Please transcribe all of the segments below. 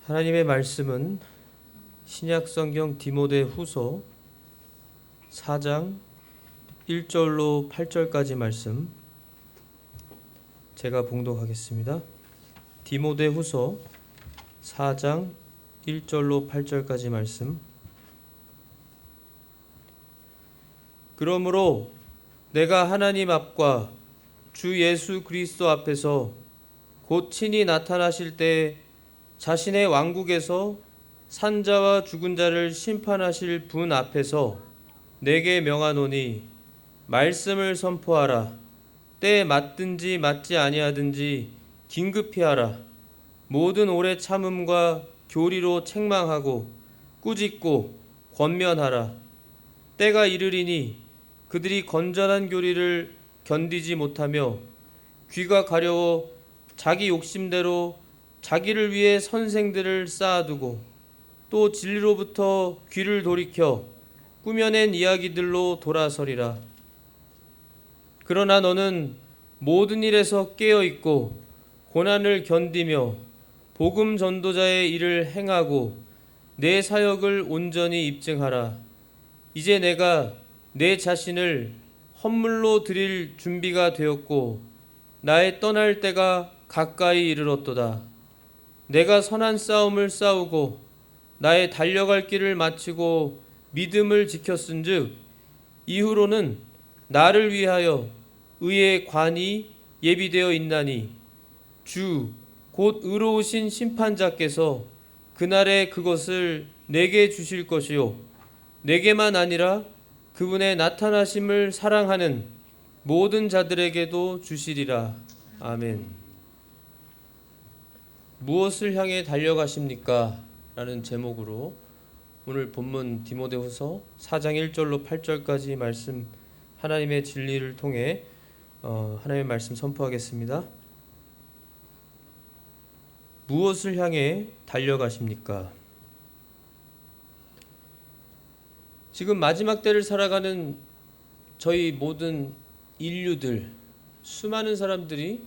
하나님의 말씀은 신약성경 디모데후서 4장 1절로 8절까지 말씀 제가 봉독하겠습니다. 디모데후서 4장 1절로 8절까지 말씀. 그러므로 내가 하나님 앞과 주 예수 그리스도 앞에서 곧 친히 나타나실 때 자신의 왕국에서 산자와 죽은 자를 심판하실 분 앞에서 내게 명하노니 말씀을 선포하라. 때에 맞든지 맞지 아니하든지 긴급히 하라. 모든 오래 참음과 교리로 책망하고 꾸짖고 권면하라. 때가 이르리니 그들이 건전한 교리를 견디지 못하며 귀가 가려워 자기 욕심대로 자기를 위해 선생들을 쌓아두고 또 진리로부터 귀를 돌이켜 꾸며낸 이야기들로 돌아서리라. 그러나 너는 모든 일에서 깨어있고 고난을 견디며 복음 전도자의 일을 행하고 내 사역을 온전히 입증하라. 이제 내가 내 자신을 헌물로 드릴 준비가 되었고 나의 떠날 때가 가까이 이르렀도다. 내가 선한 싸움을 싸우고 나의 달려갈 길을 마치고 믿음을 지켰은즉 이후로는 나를 위하여 의의 관이 예비되어 있나니 주 곧 의로우신 심판자께서 그날에 그것을 내게 주실 것이요 내게만 아니라 그분의 나타나심을 사랑하는 모든 자들에게도 주시리라. 아멘. 무엇을 향해 달려가십니까? 라는 제목으로 오늘 본문 디모데후서 4장 1절로 8절까지 말씀 하나님의 진리를 통해 하나님의 말씀 선포하겠습니다. 무엇을 향해 달려가십니까? 지금 마지막 때를 살아가는 저희 모든 인류들, 수많은 사람들이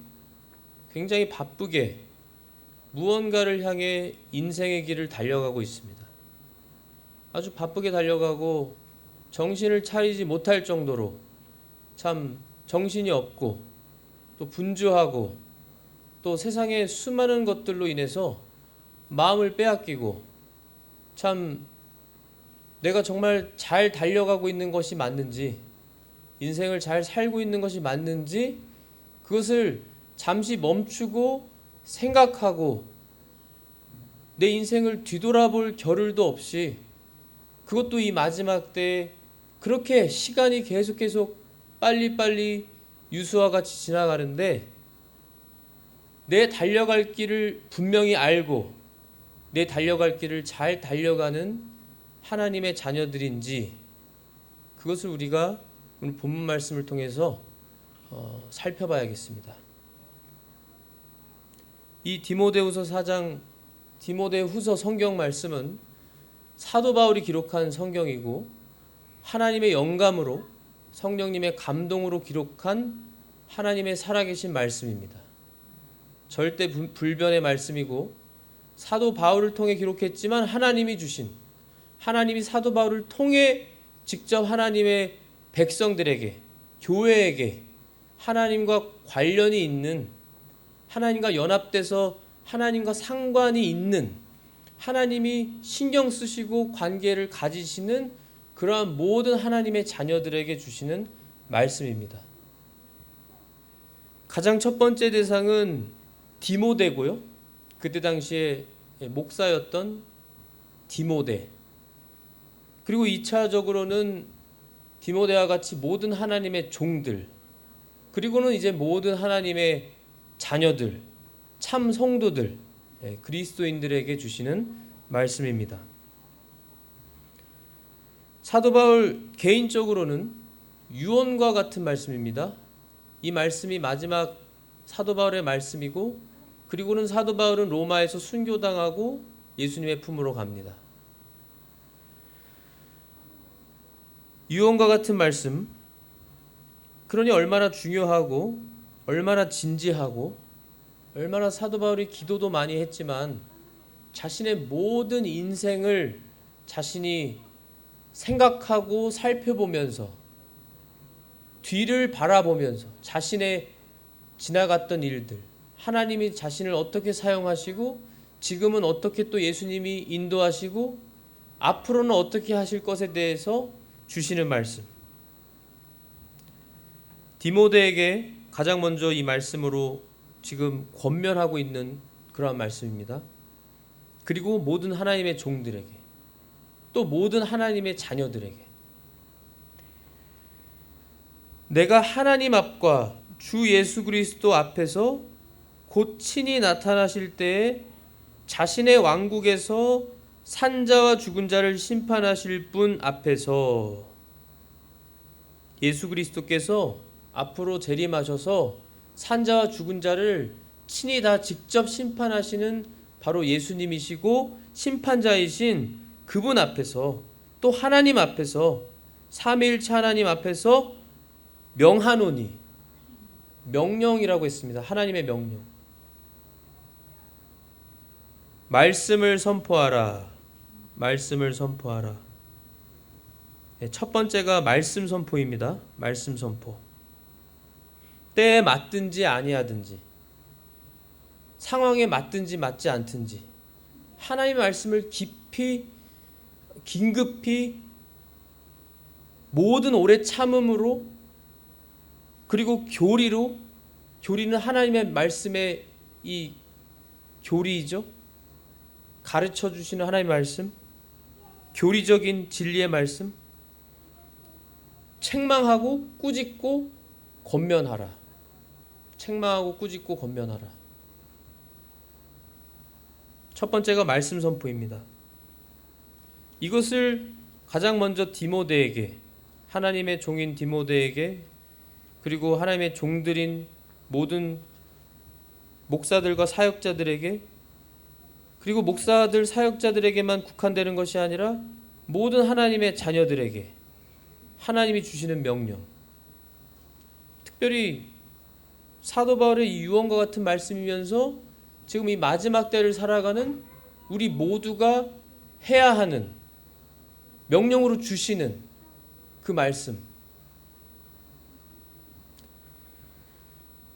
굉장히 바쁘게 무언가를 향해 인생의 길을 달려가고 있습니다. 아주 바쁘게 달려가고 정신을 차리지 못할 정도로 참 정신이 없고 또 분주하고 또 세상의 수많은 것들로 인해서 마음을 빼앗기고 참 내가 정말 잘 달려가고 있는 것이 맞는지 인생을 잘 살고 있는 것이 맞는지 그것을 잠시 멈추고 생각하고 내 인생을 뒤돌아볼 겨를도 없이 그것도 이 마지막 때에 그렇게 시간이 계속 빨리빨리 유수와 같이 지나가는데 내 달려갈 길을 분명히 알고 내 달려갈 길을 잘 달려가는 하나님의 자녀들인지 그것을 우리가 오늘 본문 말씀을 통해서 살펴봐야겠습니다. 이 디모데후서 4장 디모데후서 성경 말씀은 사도 바울이 기록한 성경이고 하나님의 영감으로 성령님의 감동으로 기록한 하나님의 살아계신 말씀입니다. 절대 불변의 말씀이고 사도 바울을 통해 기록했지만 하나님이 주신 하나님이 사도 바울을 통해 직접 하나님의 백성들에게 교회에게 하나님과 관련이 있는 하나님과 연합돼서 하나님과 상관이 있는 하나님이 신경 쓰시고 관계를 가지시는 그러한 모든 하나님의 자녀들에게 주시는 말씀입니다. 가장 첫 번째 대상은 디모데고요. 그때 당시에 목사였던 디모데. 그리고 2차적으로는 디모데와 같이 모든 하나님의 종들, 그리고는 이제 모든 하나님의 자녀들, 참 성도들, 그리스도인들에게 주시는 말씀입니다. 사도 바울 개인적으로는 유언과 같은 말씀입니다. 이 말씀이 마지막 사도 바울의 말씀이고 그리고는 사도 바울은 로마에서 순교당하고 예수님의 품으로 갑니다. 유언과 같은 말씀, 그러니 얼마나 중요하고 얼마나 진지하고 얼마나 사도 바울이 기도도 많이 했지만 자신의 모든 인생을 자신이 생각하고 살펴보면서 뒤를 바라보면서 자신의 지나갔던 일들, 하나님이 자신을 어떻게 사용하시고 지금은 어떻게 또 예수님이 인도하시고 앞으로는 어떻게 하실 것에 대해서 주시는 말씀. 디모데에게 가장 먼저 이 말씀으로 지금 권면하고 있는 그러한 말씀입니다. 그리고 모든 하나님의 종들에게, 또 모든 하나님의 자녀들에게, 내가 하나님 앞과 주 예수 그리스도 앞에서 곧 친히 나타나실 때에 자신의 왕국에서 산자와 죽은 자를 심판하실 분 앞에서, 예수 그리스도께서 앞으로 재림하셔서 산자와 죽은 자를 친히 다 직접 심판하시는 바로 예수님이시고 심판자이신 그분 앞에서, 또 하나님 앞에서, 삼위일체 하나님 앞에서 명하노니, 명령이라고 했습니다. 하나님의 명령. 말씀을 선포하라. 말씀을 선포하라. 첫 번째가 말씀 선포입니다. 말씀 선포. 때에 맞든지 아니하든지, 상황에 맞든지 맞지 않든지 하나님의 말씀을 깊이 긴급히 모든 오래 참음으로, 그리고 교리로, 교리는 하나님의 말씀의 이 교리이죠. 가르쳐 주시는 하나님의 말씀, 교리적인 진리의 말씀, 책망하고 꾸짖고 권면하라. 책망하고 꾸짖고 권면하라. 첫 번째가 말씀 선포입니다. 이것을 가장 먼저 디모데에게, 하나님의 종인 디모데에게, 그리고 하나님의 종들인 모든 목사들과 사역자들에게, 그리고 목사들 사역자들에게만 국한되는 것이 아니라 모든 하나님의 자녀들에게 하나님이 주시는 명령, 특별히 사도 바울의 이 유언과 같은 말씀이면서 지금 이 마지막 때를 살아가는 우리 모두가 해야 하는 명령으로 주시는 그 말씀.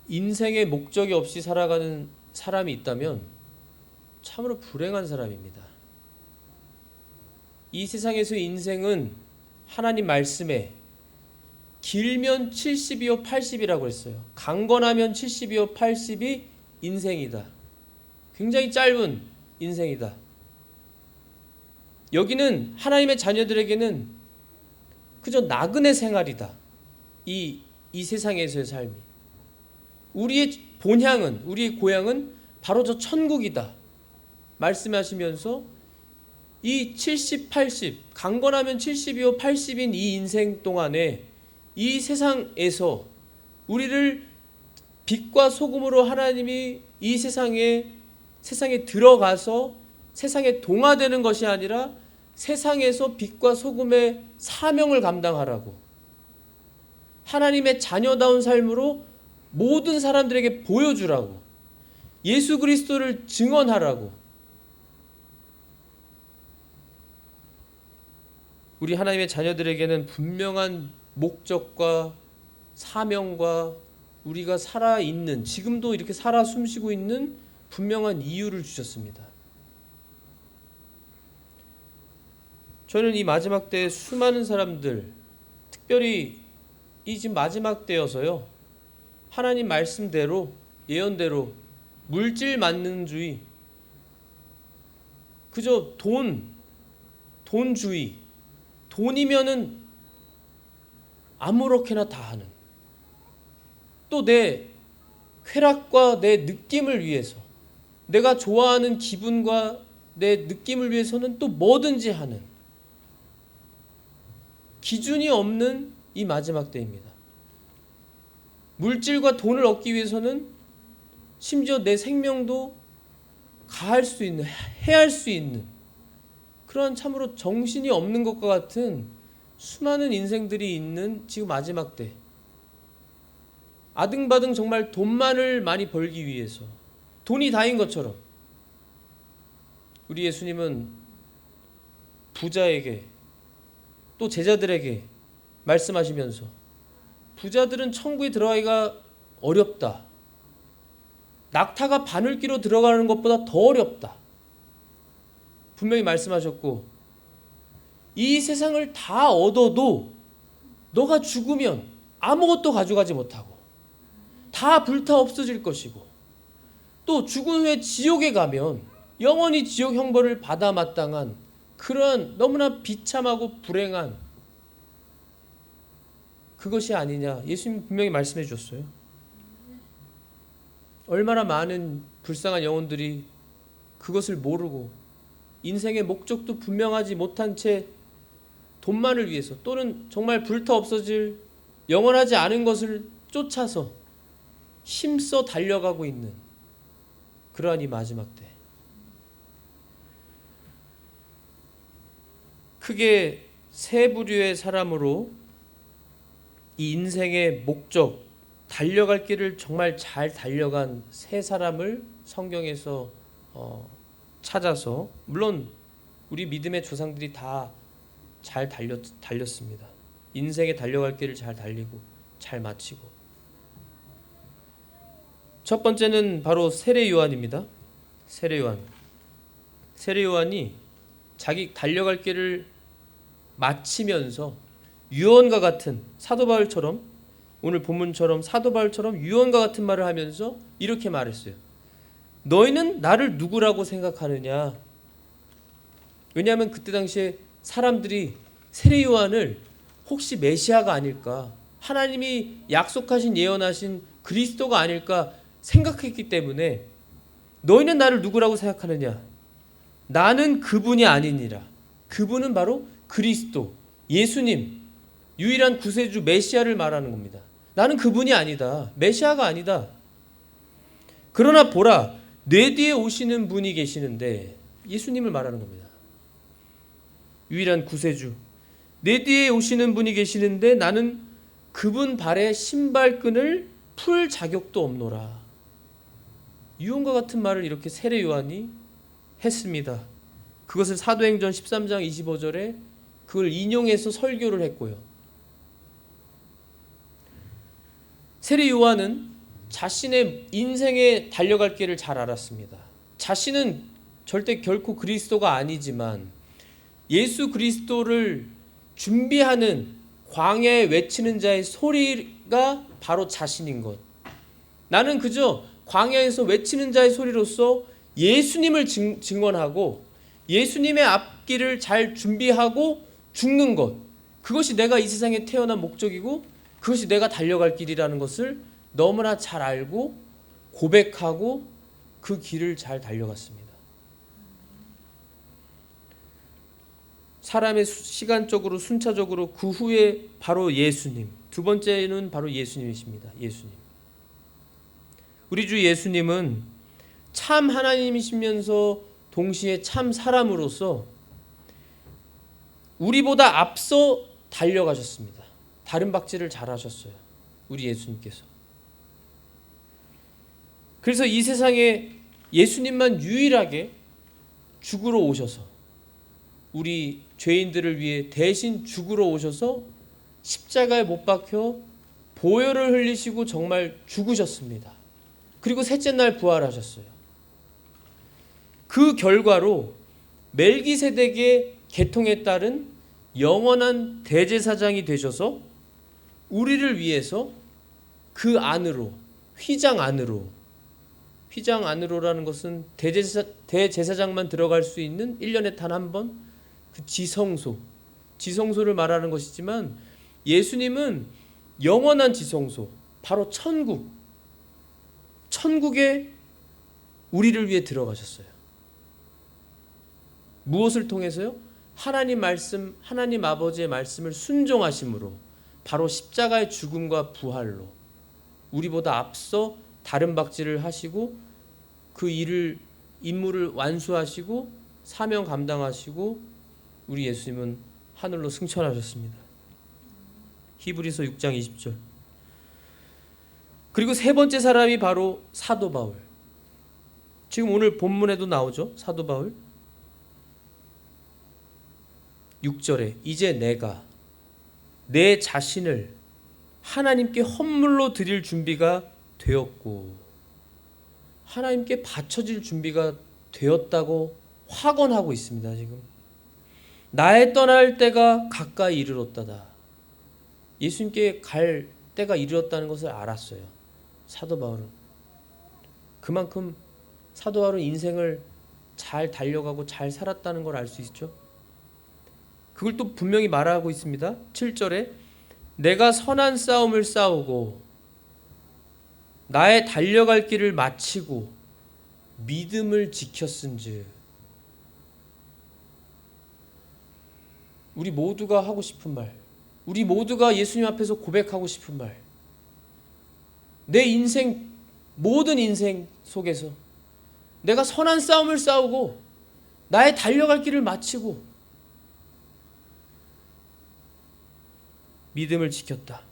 인생의 목적이 없이 살아가는 사람이 있다면 참으로 불행한 사람입니다. 이 세상에서의 인생은 하나님 말씀에 길면 70이요 80이라고 했어요. 강건하면 70이요 80이 인생이다. 굉장히 짧은 인생이다. 여기는 하나님의 자녀들에게는 그저 나그네 생활이다. 이 세상에서의 삶이. 우리의 본향은, 우리의 고향은 바로 저 천국이다 말씀하시면서 이 70, 80, 강건하면 70이요 80인 이 인생 동안에 이 세상에서 우리를 빛과 소금으로 하나님이 이 세상에 들어가서 세상에 동화되는 것이 아니라 세상에서 빛과 소금의 사명을 감당하라고, 하나님의 자녀다운 삶으로 모든 사람들에게 보여주라고, 예수 그리스도를 증언하라고. 우리 하나님의 자녀들에게는 분명한 목적과 사명과 우리가 살아있는, 지금도 이렇게 살아 숨쉬고 있는 분명한 이유를 주셨습니다. 저는 이 마지막 때에 수많은 사람들, 특별히 이 지금 마지막 때여서요, 하나님 말씀대로, 예언대로 물질 만능주의, 그저 돈주의, 돈이면은 아무렇게나 다 하는, 또 내 쾌락과 내 느낌을 위해서, 내가 좋아하는 기분과 내 느낌을 위해서는 또 뭐든지 하는, 기준이 없는 이 마지막 때입니다. 물질과 돈을 얻기 위해서는 심지어 내 생명도 가할 수 있는, 해할 수 있는 그런 참으로 정신이 없는 것과 같은 수많은 인생들이 있는 지금 마지막 때. 아등바등 정말 돈만을 많이 벌기 위해서, 돈이 다인 것처럼 우리 예수님은 부자에게 또 제자들에게 말씀하시면서 부자들은 천국에 들어가기가 어렵다. 낙타가 바늘기로 들어가는 것보다 더 어렵다. 분명히 말씀하셨고, 이 세상을 다 얻어도 너가 죽으면 아무것도 가져가지 못하고 다 불타 없어질 것이고, 또 죽은 후에 지옥에 가면 영원히 지옥 형벌을 받아 마땅한 그런 너무나 비참하고 불행한 그것이 아니냐. 예수님 분명히 말씀해 주셨어요. 얼마나 많은 불쌍한 영혼들이 그것을 모르고 인생의 목적도 분명하지 못한 채 돈만을 위해서 또는 정말 불타 없어질 영원하지 않은 것을 쫓아서 힘써 달려가고 있는 그러한 이 마지막 때, 크게 세 부류의 사람으로 이 인생의 목적, 달려갈 길을 정말 잘 달려간 세 사람을 성경에서 찾아서, 물론 우리 믿음의 조상들이 다 잘 달렸습니다. 인생의 달려갈 길을 잘 달리고 잘 마치고. 첫 번째는 바로 세례 요한입니다. 세례 요한이 자기 달려갈 길을 마치면서 유언과 같은, 사도 바울처럼, 오늘 본문처럼 사도 바울처럼 유언과 같은 말을 하면서 이렇게 말했어요. 너희는 나를 누구라고 생각하느냐? 왜냐하면 그때 당시에 사람들이 세례 요한을 혹시 메시아가 아닐까, 하나님이 약속하신 예언하신 그리스도가 아닐까 생각했기 때문에 너희는 나를 누구라고 생각하느냐? 나는 그분이 아니니라. 그분은 바로 그리스도, 예수님, 유일한 구세주 메시아를 말하는 겁니다. 나는 그분이 아니다. 메시아가 아니다. 그러나 보라, 내 뒤에 오시는 분이 계시는데, 예수님을 말하는 겁니다. 유일한 구세주, 내 뒤에 오시는 분이 계시는데 나는 그분 발에 신발끈을 풀 자격도 없노라. 유언과 같은 말을 이렇게 세례 요한이 했습니다. 그것을 사도행전 13장 25절에 그걸 인용해서 설교를 했고요. 세례 요한은 자신의 인생에 달려갈 길을 잘 알았습니다. 자신은 절대 결코 그리스도가 아니지만 예수 그리스도를 준비하는 광야에 외치는 자의 소리가 바로 자신인 것. 나는 그저 광야에서 외치는 자의 소리로서 예수님을 증언하고 예수님의 앞길을 잘 준비하고 죽는 것, 그것이 내가 이 세상에 태어난 목적이고 그것이 내가 달려갈 길이라는 것을 너무나 잘 알고 고백하고 그 길을 잘 달려갔습니다. 사람의 시간적으로 순차적으로 그 후에 바로 예수님, 두 번째는 바로 예수님이십니다. 예수님. 우리 주 예수님은 참 하나님이시면서 동시에 참 사람으로서 우리보다 앞서 달려가셨습니다. 다른 박질을 잘 하셨어요. 우리 예수님께서. 그래서 이 세상에 예수님만 유일하게 죽으러 오셔서, 우리 죄인들을 위해 대신 죽으러 오셔서 십자가에 못 박혀 보혈을 흘리시고 정말 죽으셨습니다. 그리고 셋째 날 부활하셨어요. 그 결과로 멜기세덱의 계통에 따른 영원한 대제사장이 되셔서 우리를 위해서 그 안으로, 휘장 안으로라는 것은 대제사장만 들어갈 수 있는 1년에 단 한 번 그 지성소를 말하는 것이지만, 예수님은 영원한 지성소, 바로 천국에 우리를 위해 들어가셨어요. 무엇을 통해서요? 하나님 말씀, 하나님 아버지의 말씀을 순종하심으로, 바로 십자가의 죽음과 부활로 우리보다 앞서 다른 박질을 하시고 그 임무를 완수하시고 사명 감당하시고 우리 예수님은 하늘로 승천하셨습니다. 히브리서 6장 20절. 그리고 세 번째 사람이 바로 사도 바울. 지금 오늘 본문에도 나오죠. 사도 바울. 6절에 이제 내가 내 자신을 하나님께 헌물로 드릴 준비가 되었고 하나님께 바쳐질 준비가 되었다고 확언하고 있습니다. 지금 나의 떠날 때가 가까이 이르렀다다. 예수님께 갈 때가 이르렀다는 것을 알았어요. 사도 바울은. 그만큼 사도 바울은 인생을 잘 달려가고 잘 살았다는 걸 알 수 있죠. 그걸 또 분명히 말하고 있습니다. 7절에 내가 선한 싸움을 싸우고 나의 달려갈 길을 마치고 믿음을 지켰은즉. 우리 모두가 하고 싶은 말, 우리 모두가 예수님 앞에서 고백하고 싶은 말, 내 인생, 모든 인생 속에서 내가 선한 싸움을 싸우고 나의 달려갈 길을 마치고 믿음을 지켰다.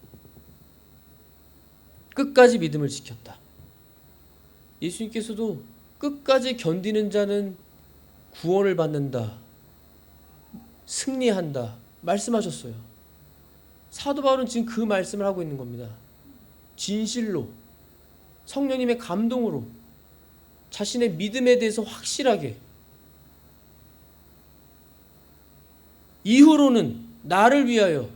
끝까지 믿음을 지켰다. 예수님께서도 끝까지 견디는 자는 구원을 받는다, 승리한다 말씀하셨어요. 사도 바울은 지금 그 말씀을 하고 있는 겁니다. 진실로 성령님의 감동으로 자신의 믿음에 대해서 확실하게, 이후로는 나를 위하여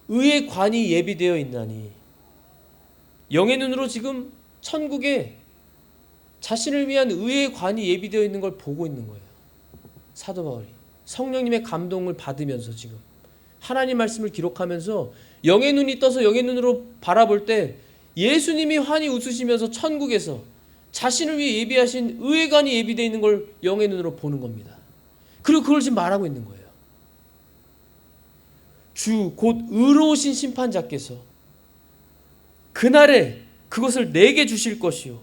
의의 관이 예비되어 있나니, 영의 눈으로 지금 천국에 자신을 위한 의의 관이 예비되어 있는 걸 보고 있는 거예요. 사도 바울이 성령님의 감동을 받으면서 지금 하나님 말씀을 기록하면서 영의 눈이 떠서 영의 눈으로 바라볼 때 예수님이 환히 웃으시면서 천국에서 자신을 위해 예비하신 의의 관이 예비되어 있는 걸 영의 눈으로 보는 겁니다. 그리고 그걸 지금 말하고 있는 거예요. 주 곧 의로우신 심판자께서 그날에 그것을 내게 주실 것이요.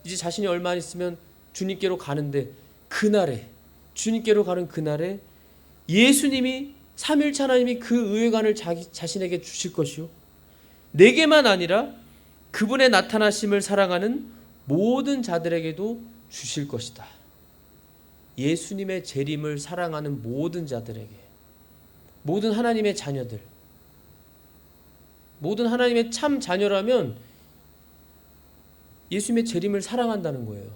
이제 자신이 얼마 안 있으면 주님께로 가는데, 그날에, 주님께로 가는 그날에 예수님이, 삼위일체 하나님이 그 의의 관을 자신에게 주실 것이요. 내게만 아니라 그분의 나타나심을 사랑하는 모든 자들에게도 주실 것이다. 예수님의 재림을 사랑하는 모든 자들에게, 모든 하나님의 자녀들, 모든 하나님의 참 자녀라면 예수님의 재림을 사랑한다는 거예요.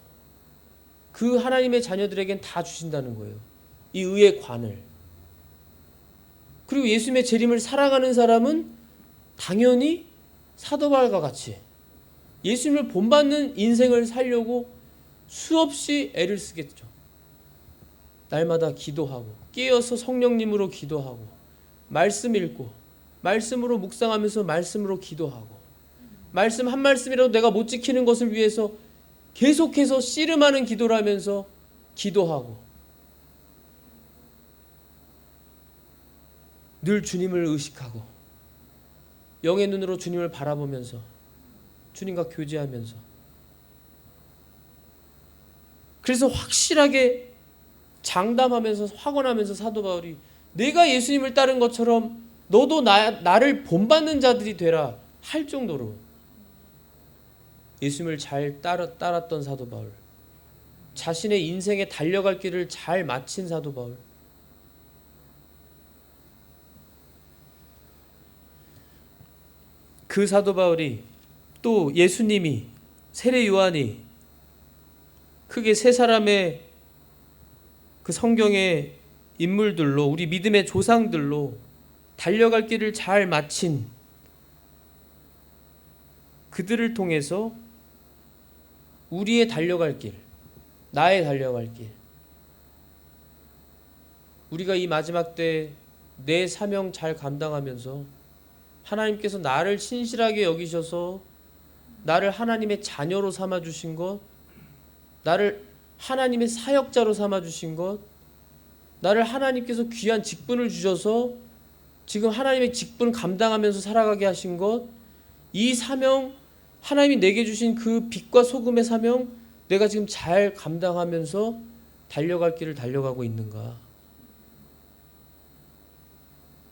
그 하나님의 자녀들에겐 다 주신다는 거예요. 이 의의 관을. 그리고 예수님의 재림을 사랑하는 사람은 당연히 사도 바울과 같이 예수님을 본받는 인생을 살려고 수없이 애를 쓰겠죠. 날마다 기도하고 깨어서 성령님으로 기도하고 말씀 읽고 말씀으로 묵상하면서 말씀으로 기도하고 말씀 한 말씀이라도 내가 못 지키는 것을 위해서 계속해서 씨름하는 기도를 하면서 기도하고 늘 주님을 의식하고 영의 눈으로 주님을 바라보면서 주님과 교제하면서, 그래서 확실하게 장담하면서 확언하면서 사도 바울이 내가 예수님을 따른 것처럼 너도 나를 본받는 자들이 되라 할 정도로 예수님을 잘 따랐던 사도 바울, 자신의 인생에 달려갈 길을 잘 마친 사도 바울. 그 사도 바울이 또 예수님이, 세례 요한이 크게 세 사람의 그 성경의 인물들로, 우리 믿음의 조상들로 달려갈 길을 잘 마친 그들을 통해서 우리의 달려갈 길, 나의 달려갈 길, 우리가 이 마지막 때 내 사명 잘 감당하면서 하나님께서 나를 신실하게 여기셔서 나를 하나님의 자녀로 삼아주신 것, 나를 하나님의 사역자로 삼아주신 것, 나를 하나님께서 귀한 직분을 주셔서 지금 하나님의 직분 감당하면서 살아가게 하신 것, 이 사명, 하나님이 내게 주신 그 빛과 소금의 사명, 내가 지금 잘 감당하면서 달려갈 길을 달려가고 있는가?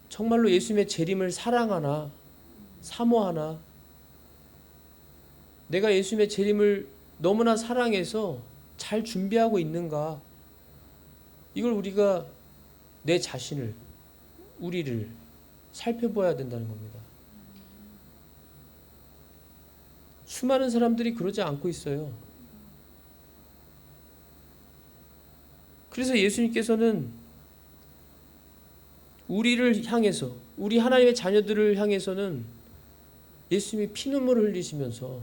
정말로 예수님의 재림을 사랑하나, 사모하나? 내가 예수님의 재림을 너무나 사랑해서 잘 준비하고 있는가? 이걸 우리가 내 자신을, 우리를 살펴봐야 된다는 겁니다. 수많은 사람들이 그러지 않고 있어요. 그래서 예수님께서는 우리를 향해서, 우리 하나님의 자녀들을 향해서는 예수님이 피눈물을 흘리시면서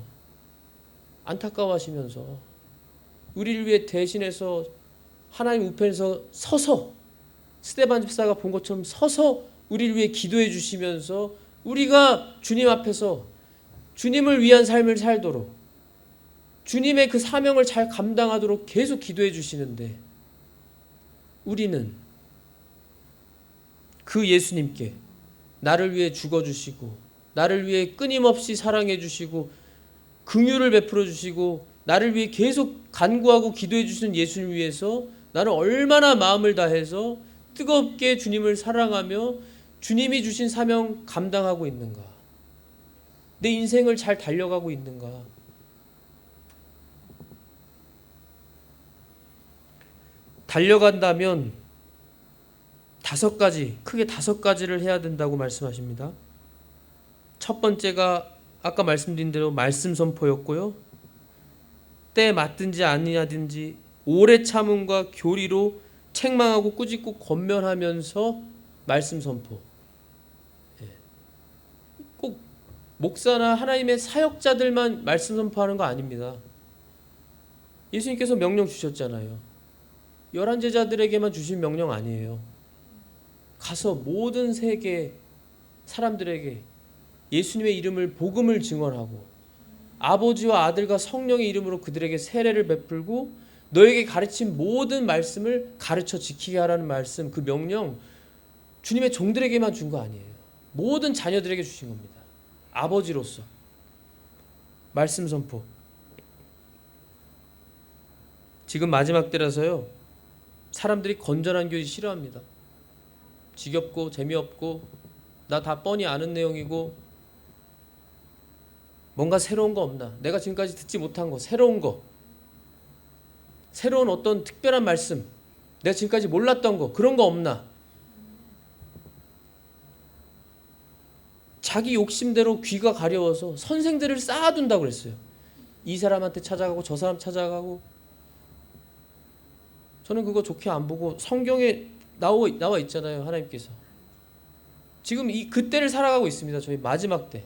안타까워하시면서 우리를 위해 대신해서 하나님 우편에서 서서, 스데반 집사가 본 것처럼 서서 우리를 위해 기도해 주시면서 우리가 주님 앞에서 주님을 위한 삶을 살도록, 주님의 그 사명을 잘 감당하도록 계속 기도해 주시는데, 우리는 그 예수님께 나를 위해 죽어주시고 나를 위해 끊임없이 사랑해 주시고 긍휼을 베풀어 주시고 나를 위해 계속 간구하고 기도해 주시는 예수님 위해서 나는 얼마나 마음을 다해서 뜨겁게 주님을 사랑하며 주님이 주신 사명 감당하고 있는가, 내 인생을 잘 달려가고 있는가. 달려간다면 크게 다섯 가지를 해야 된다고 말씀하십니다. 첫 번째가 아까 말씀드린 대로 말씀 선포였고요. 때에 맞든지 아니하든지 오래 참음과 교리로 책망하고 꾸짖고 권면하면서 말씀 선포. 꼭 목사나 하나님의 사역자들만 말씀 선포하는 거 아닙니다. 예수님께서 명령 주셨잖아요. 11제자들에게만 주신 명령 아니에요. 가서 모든 세계 사람들에게 예수님의 이름을 복음을 증언하고 아버지와 아들과 성령의 이름으로 그들에게 세례를 베풀고 너에게 가르친 모든 말씀을 가르쳐 지키게 하라는 말씀, 그 명령 주님의 종들에게만 준 거 아니에요. 모든 자녀들에게 주신 겁니다. 아버지로서 말씀 선포. 지금 마지막 때라서요, 사람들이 건전한 교회 싫어합니다. 지겹고 재미없고 나 다 뻔히 아는 내용이고 뭔가 새로운 거 없나, 내가 지금까지 듣지 못한 거, 새로운 거, 새로운 어떤 특별한 말씀, 내가 지금까지 몰랐던 거, 그런 거 없나. 자기 욕심대로 귀가 가려워서 선생들을 쌓아둔다고 그랬어요. 이 사람한테 찾아가고 저 사람 찾아가고. 저는 그거 좋게 안 보고, 성경에 나와 있잖아요. 하나님께서 지금 그때를 살아가고 있습니다. 저희 마지막 때.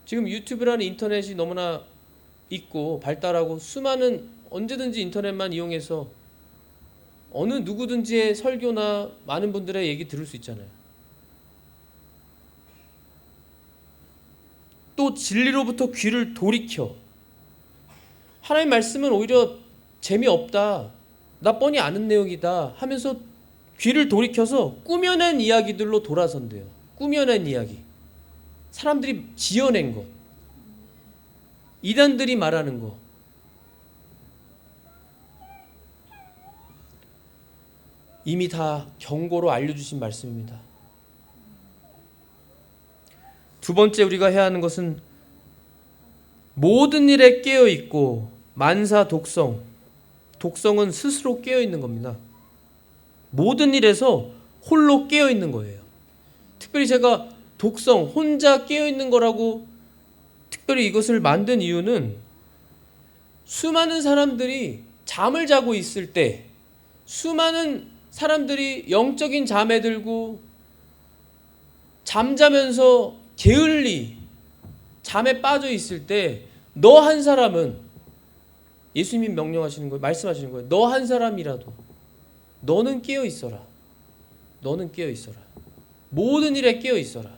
지금 유튜브라는 인터넷이 너무나 있고 발달하고 수많은, 언제든지 인터넷만 이용해서 어느 누구든지의 설교나 많은 분들의 얘기 들을 수 있잖아요. 또 진리로부터 귀를 돌이켜, 하나님 말씀은 오히려 재미없다, 나 뻔히 아는 내용이다 하면서 귀를 돌이켜서 꾸며낸 이야기들로 돌아선대요. 꾸며낸 이야기, 사람들이 지어낸 것, 이단들이 말하는 거. 이미 다 경고로 알려주신 말씀입니다. 두 번째 우리가 해야 하는 것은 모든 일에 깨어있고 만사 독성. 독성은 스스로 깨어있는 겁니다. 모든 일에서 홀로 깨어있는 거예요. 특별히 제가 독성, 혼자 깨어있는 거라고 특별히 이것을 만든 이유는, 수많은 사람들이 잠을 자고 있을 때, 수많은 사람들이 영적인 잠에 들고 잠자면서 게을리 잠에 빠져 있을 때, 너 한 사람은, 예수님이 명령하시는 거예요. 말씀하시는 거예요. 너 한 사람이라도 너는 깨어 있어라. 너는 깨어 있어라. 모든 일에 깨어 있어라.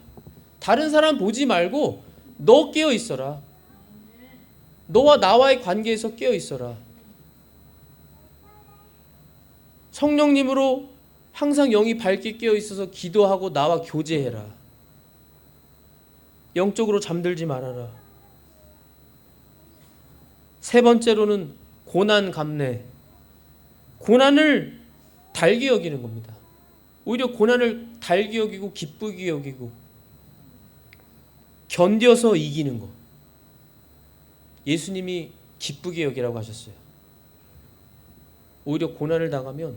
다른 사람 보지 말고 너 깨어 있어라. 너와 나와의 관계에서 깨어 있어라. 성령님으로 항상 영이 밝게 깨어 있어서 기도하고 나와 교제해라. 영적으로 잠들지 말아라. 세 번째로는 고난 감내. 고난을 달게 여기는 겁니다. 오히려 고난을 달게 여기고 기쁘게 여기고 견뎌서 이기는 것. 예수님이 기쁘게 여기라고 하셨어요. 오히려 고난을 당하면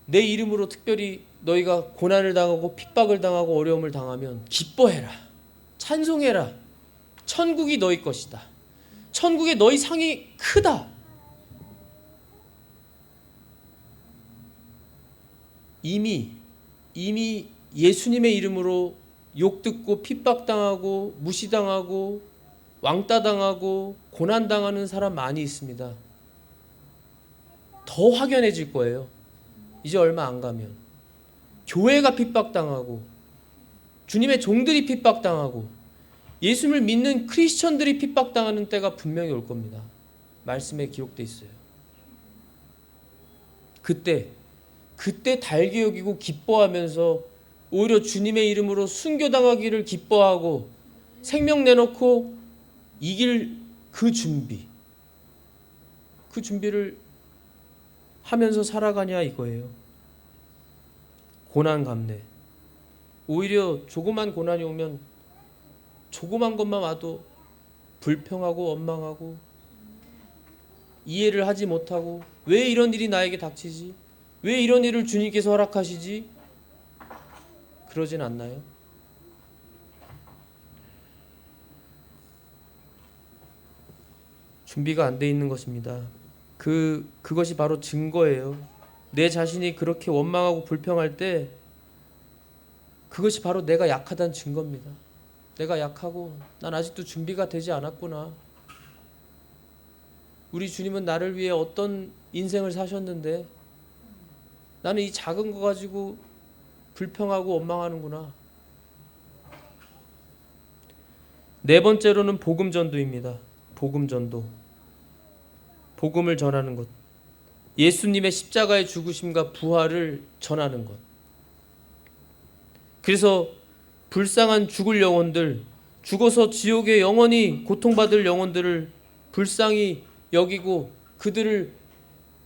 내 이름으로 특별히 너희가 고난을 당하고 핍박을 당하고 어려움을 당하면 기뻐해라. 찬송해라. 천국이 너희 것이다. 천국의 너희 상이 크다. 이미 예수님의 이름으로 욕듣고 핍박당하고 무시당하고 왕따당하고 고난당하는 사람 많이 있습니다. 더 확연해질 거예요. 이제 얼마 안 가면 교회가 핍박당하고 주님의 종들이 핍박당하고 예수를 믿는 크리스천들이 핍박당하는 때가 분명히 올 겁니다. 말씀에 기록돼 있어요. 그때 달게 여기고 기뻐하면서 오히려 주님의 이름으로 순교당하기를 기뻐하고 생명 내놓고 이길 그 준비를 하면서 살아가냐 이거예요. 고난 감내. 오히려 조그만 고난이 오면 조그만 것만 와도 불평하고 원망하고 이해를 하지 못하고 왜 이런 일이 나에게 닥치지? 왜 이런 일을 주님께서 허락하시지? 그러진 않나요? 준비가 안 돼 있는 것입니다. 그것이 바로 증거예요. 내 자신이 그렇게 원망하고 불평할 때 그것이 바로 내가 약하다는 증거입니다. 내가 약하고 난 아직도 준비가 되지 않았구나. 우리 주님은 나를 위해 어떤 인생을 사셨는데 나는 이 작은 거 가지고 불평하고 원망하는구나. 네 번째로는 복음 전도입니다. 복음 전도. 복음을 전하는 것. 예수님의 십자가의 죽으심과 부활을 전하는 것. 그래서 불쌍한 죽을 영혼들, 죽어서 지옥에 영원히 고통받을 영혼들을 불쌍히 여기고 그들을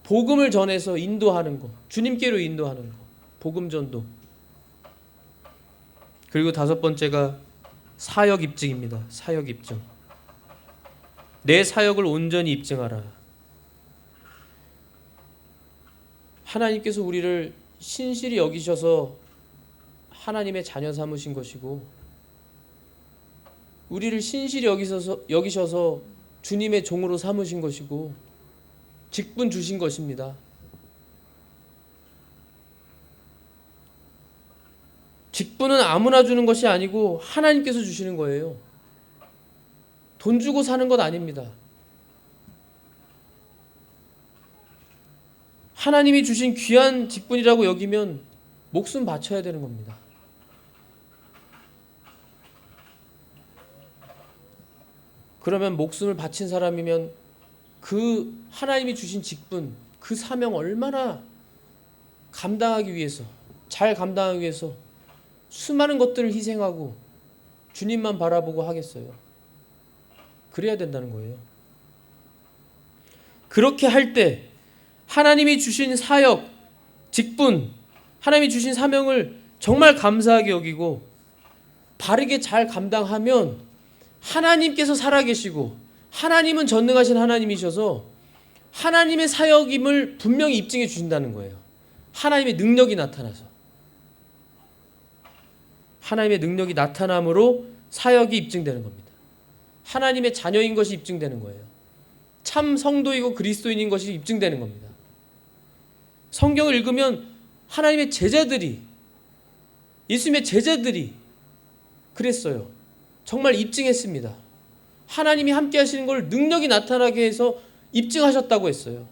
복음을 전해서 인도하는 것. 주님께로 인도하는 것. 복음 전도. 그리고 다섯 번째가 사역 입증입니다. 사역 입증. 내 사역을 온전히 입증하라. 하나님께서 우리를 신실히 여기셔서 하나님의 자녀 삼으신 것이고 우리를 신실히 여기셔서 주님의 종으로 삼으신 것이고 직분 주신 것입니다. 직분은 아무나 주는 것이 아니고 하나님께서 주시는 거예요. 돈 주고 사는 것 아닙니다. 하나님이 주신 귀한 직분이라고 여기면 목숨 바쳐야 되는 겁니다. 그러면 목숨을 바친 사람이면 그 하나님이 주신 직분, 그 사명 얼마나 감당하기 위해서, 잘 감당하기 위해서 수많은 것들을 희생하고 주님만 바라보고 하겠어요. 그래야 된다는 거예요. 그렇게 할 때 하나님이 주신 사역, 직분, 하나님이 주신 사명을 정말 감사하게 여기고 바르게 잘 감당하면 하나님께서 살아계시고 하나님은 전능하신 하나님이셔서 하나님의 사역임을 분명히 입증해 주신다는 거예요. 하나님의 능력이 나타나서. 하나님의 능력이 나타남으로 사역이 입증되는 겁니다. 하나님의 자녀인 것이 입증되는 거예요. 참 성도이고 그리스도인인 것이 입증되는 겁니다. 성경을 읽으면 하나님의 제자들이, 예수님의 제자들이 그랬어요. 정말 입증했습니다. 하나님이 함께 하시는 걸 능력이 나타나게 해서 입증하셨다고 했어요.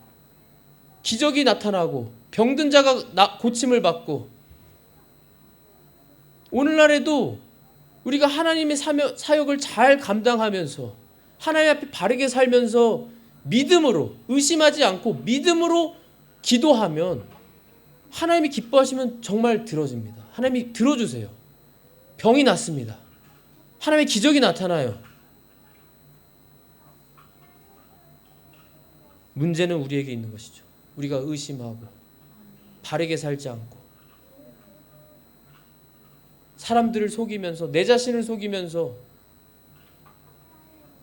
기적이 나타나고 병든 자가 고침을 받고 오늘날에도 우리가 하나님의 사역을 잘 감당하면서 하나님 앞에 바르게 살면서 믿음으로, 의심하지 않고 믿음으로 기도하면 하나님이 기뻐하시면 정말 들어집니다. 하나님이 들어주세요. 병이 낫습니다. 하나님의 기적이 나타나요. 문제는 우리에게 있는 것이죠. 우리가 의심하고 바르게 살지 않고 사람들을 속이면서 내 자신을 속이면서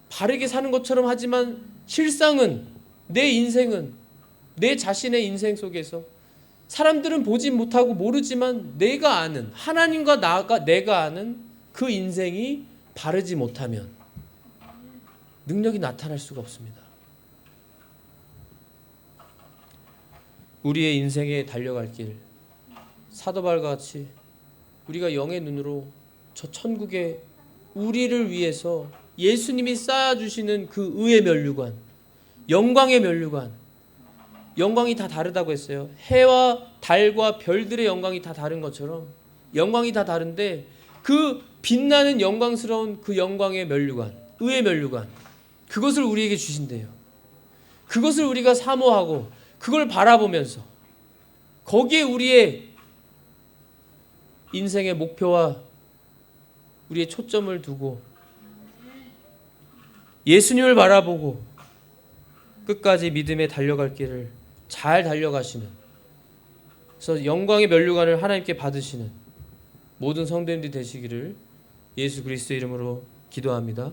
바르게 사는 것처럼 하지만 실상은 내 인생은 내 자신의 인생 속에서 사람들은 보지 못하고 모르지만 내가 아는, 하나님과 내가 아는 그 인생이 바르지 못하면 능력이 나타날 수가 없습니다. 우리의 인생에 달려갈 길, 사도 바울과 같이 우리가 영의 눈으로 저 천국에 우리를 위해서 예수님이 쌓아주시는 그 의의 면류관, 영광의 면류관, 영광이 다 다르다고 했어요. 해와 달과 별들의 영광이 다 다른 것처럼 영광이 다 다른데 그 빛나는 영광스러운 그 영광의 면류관, 의의 면류관, 그것을 우리에게 주신대요. 그것을 우리가 사모하고 그걸 바라보면서 거기에 우리의 인생의 목표와 우리의 초점을 두고 예수님을 바라보고 끝까지 믿음에 달려갈 길을 잘 달려가시는, 그래서 영광의 면류관을 하나님께 받으시는 모든 성도님들이 되시기를 예수 그리스도의 이름으로 기도합니다.